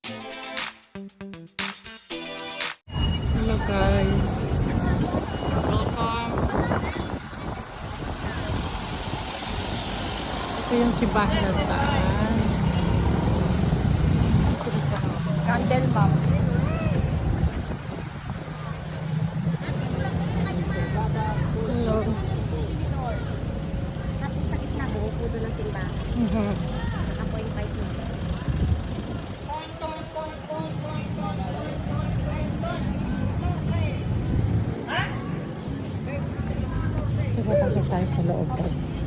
Hello guys. Welcome. Ito yung simbahan ng daan. Sino siya? Candle, ma'am. Hello. Tapos sa gitna, buo po doon ang simbahan. Ako invite mo. Ito, papasok tayo sa loob guys.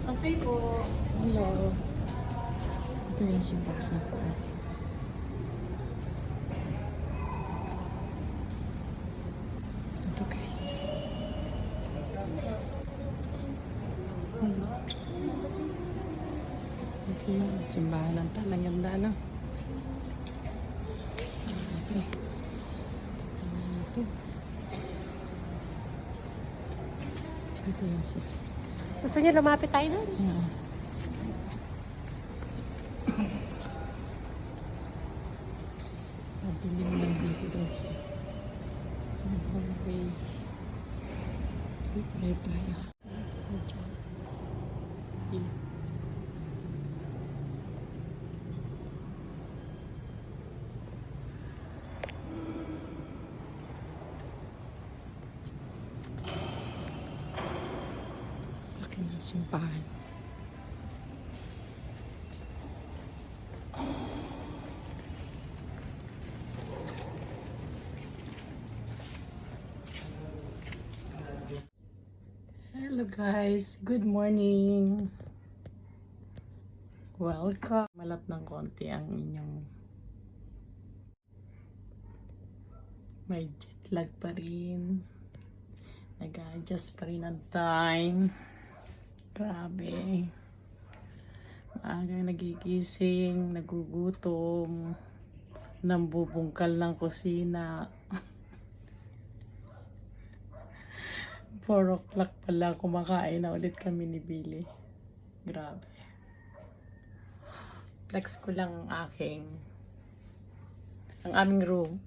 Kasi po, Hello. Ito yung simbahan ng daan. Ito guys. Ito yung simbahan ng daan. Ang ganda, no? Okay. Ito yung sis. gusto niyo lumapit tayo nun? Mabiling lang dito guys. Hallway. May tayo. Medyo. Laki ng simbahan. Hello guys, good morning. Welcome. Malat ng konti ang inyong may jet lag pa rin. Nag-adjust pa rin ang time. Grabe. Maagang nagigising, nagugutom, nambubungkal ng kusina. 4 o'clock pala kumakain na ulit kami ni Billy. Grabe. Flex ko lang ang aming room.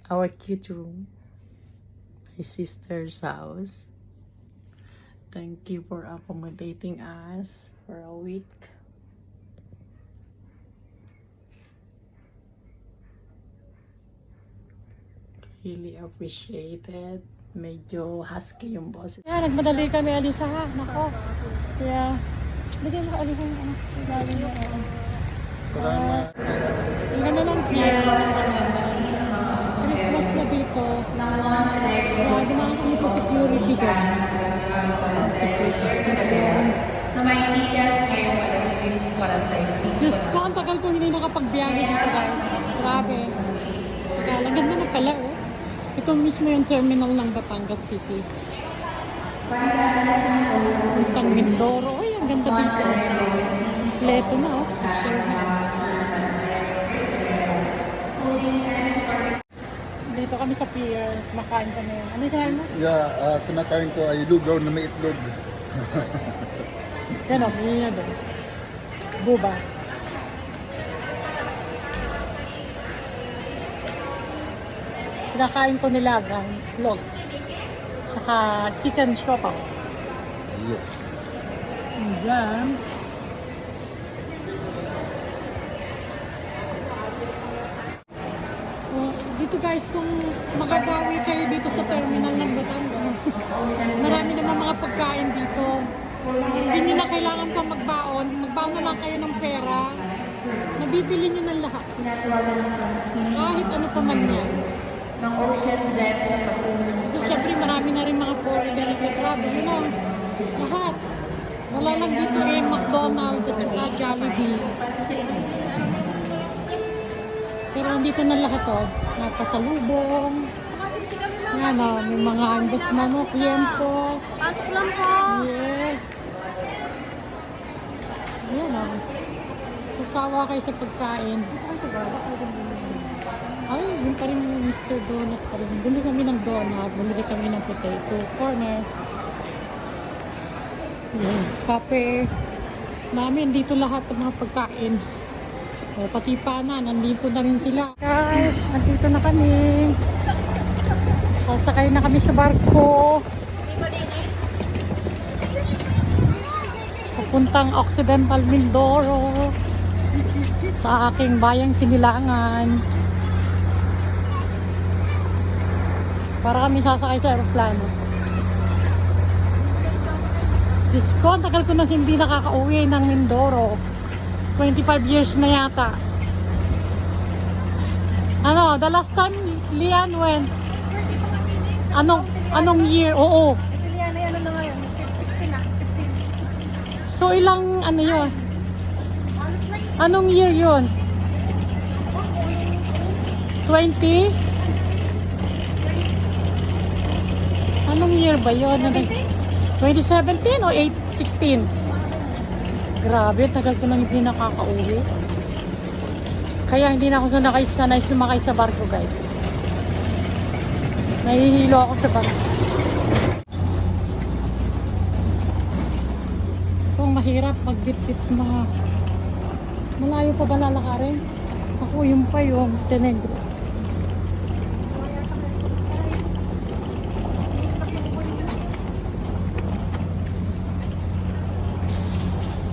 Our cute room. My sister's house. Thank you for accommodating us for a week. Really appreciated. Medyo husky yung boss. Yeah, nagmadali kami, Alisa ha. Nako. Yeah. Bigyan mo Alisa yung ano. Galing mo. Salamat. Yung ganda ng pier. Christmas na dito. Yeah, dumaan kami sa security doon. Na maintindihan kayo alas 10:45. Diyos ko, ang tagal ko hindi nakapagbiyahe dito guys. Grabe. Tagal. Ang ganda na pala oh. Ito mismo yung terminal ng Batangas City. Puntang Mindoro. Ay, ang ganda dito. Kompleto na oh. Share na. Dito kami sa pier. Makain kami. Ano yung kinain mo? Yeah, kinakain ko ay lugaw na may itlog. Yan o, may na doon. Buba. Kinakain ko nilagang itlog. Saka chicken siopaw. Yes. Yan. Dito guys, kung makagawi kayo dito sa terminal ng Batangas, marami naman mga pagkain dito. Hindi nyo na kailangan pa magbaon. Magbaon na lang kayo ng pera. Nabibili nyo ng lahat. Kahit ano pa man yan. Ng Ocean Jet sa Patuloy. Ito syempre marami na rin mga foreigner na travel. Yun know, lahat. Wala lang dito McDonald's at saka Jollibee. Pero andito na lahat oh. Napasalubong. Yan oh, may mga angus manok, liempo. Pasok lang po. Yes. Yan oh. Sasawa kayo sa pagkain. Ay, yun pa rin yung Mr. Donut pa rin. Bumili kami ng donut, bumili kami ng potato corner. Yan, kape. namin dito lahat ng mga pagkain. O, pati pana, nandito na rin sila. Guys, nandito na kami. Sasakay na kami sa barko. Papuntang Occidental Mindoro. Sa aking bayang Sinilangan. Para kami sasakay sa aeroplano. Diyos ko, ang tagal ko na hindi nakaka-uwi ng Mindoro. 25 years na yata. Ano, the last time, Lian, when? Anong year? Oo. Yan, ano na ngayon? 16 na. 15. So, ilang, ano yun? Anong year yun? 20? Anong year ba yun? 2017 o 16? Grabe, tagal ko nang hindi nakaka-uwi. Kaya hindi na ako sanay sumakay sa barko, guys. Nahihilo ako sa barko. So, mahirap magbit-bit mga malayo pa ba lalakarin? Ako yung pa yung Montenegro.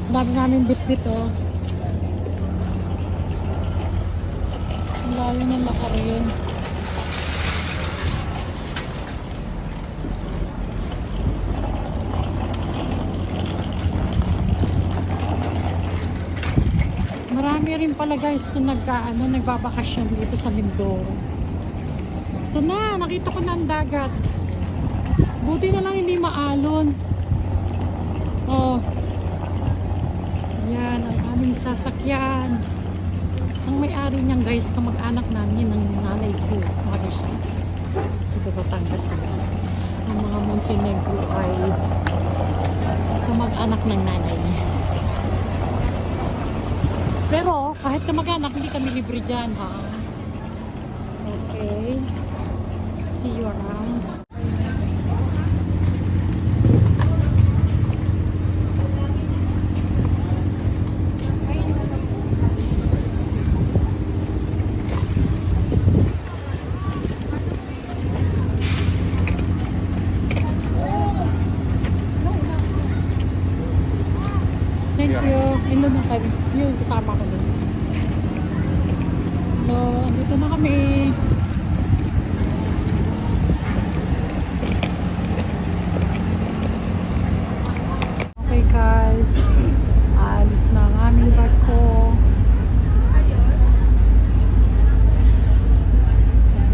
Dami namin bit-bit, oh. Ang layo ng lakarin. Marami rin pala guys na nagbabakasyon dito sa Mindoro. Ito na, nakita ko na ang dagat. Buti na lang hindi maalon. Oh. Yan, ang aming sasakyan. Ang may-ari niyan guys, kamag-anak namin ng nanay ko. Mother side. Ito Batangas sila. Ang mga Montenegro ay kamag-anak ng nanay niya. Pero kahit kamag-anak, hindi kami libre dyan, ha? Okay. See you around. Thank you. Ino na kami. Yung kasama ko dun. So, dito na kami. Okay guys. Alis na ang aming barko.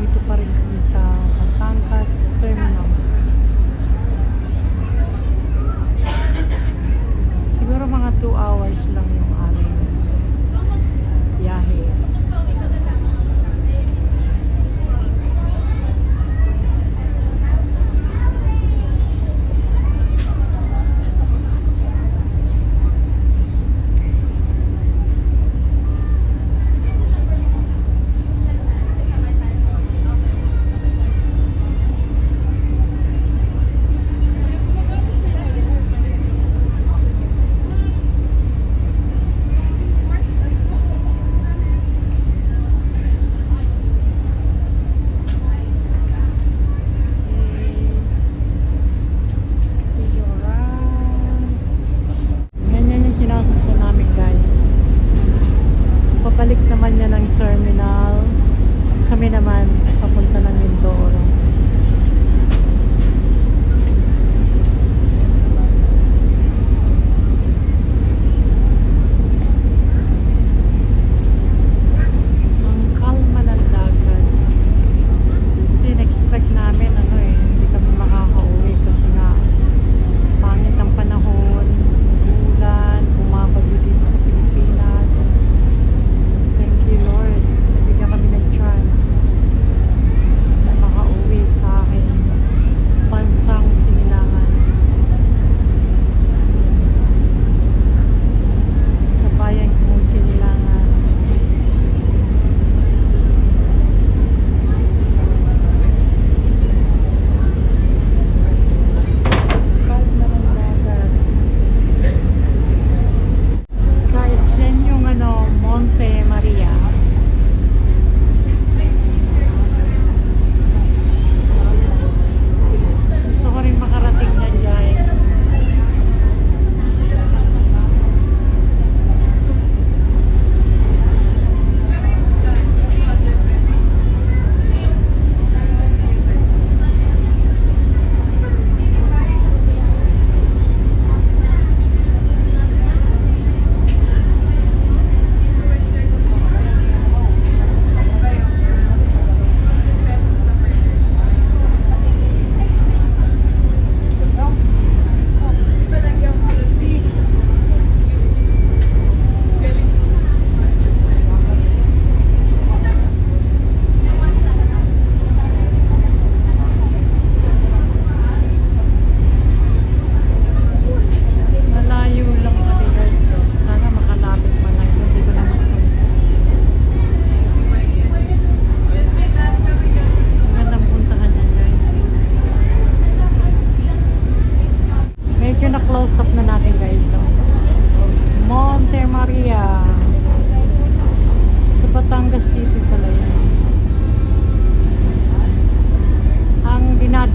Dito pa rin kami sa Batangas Terminal. Siguro mga 2 hours lang yung aming biyahe.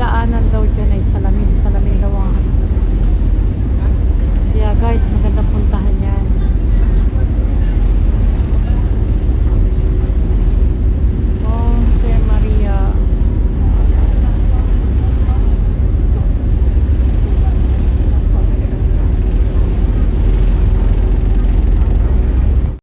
daanan daw dyan ay